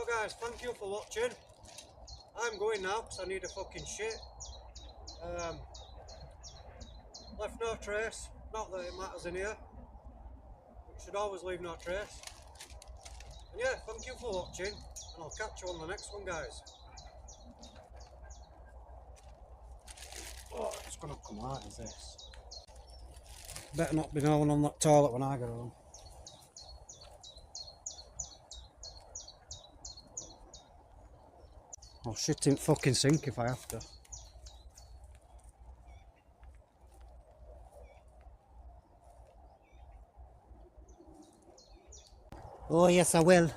guys, thank you for watching. I'm going now because I need a fucking shit. Left no trace, not that it matters in here. You should always leave no trace. And yeah, thank you for watching, and I'll catch you on the next one, guys. Oh, it's gonna come out as this. Better not be no one on that toilet when I get home. I'll shit in fucking sink if I have to. Oh yes I will.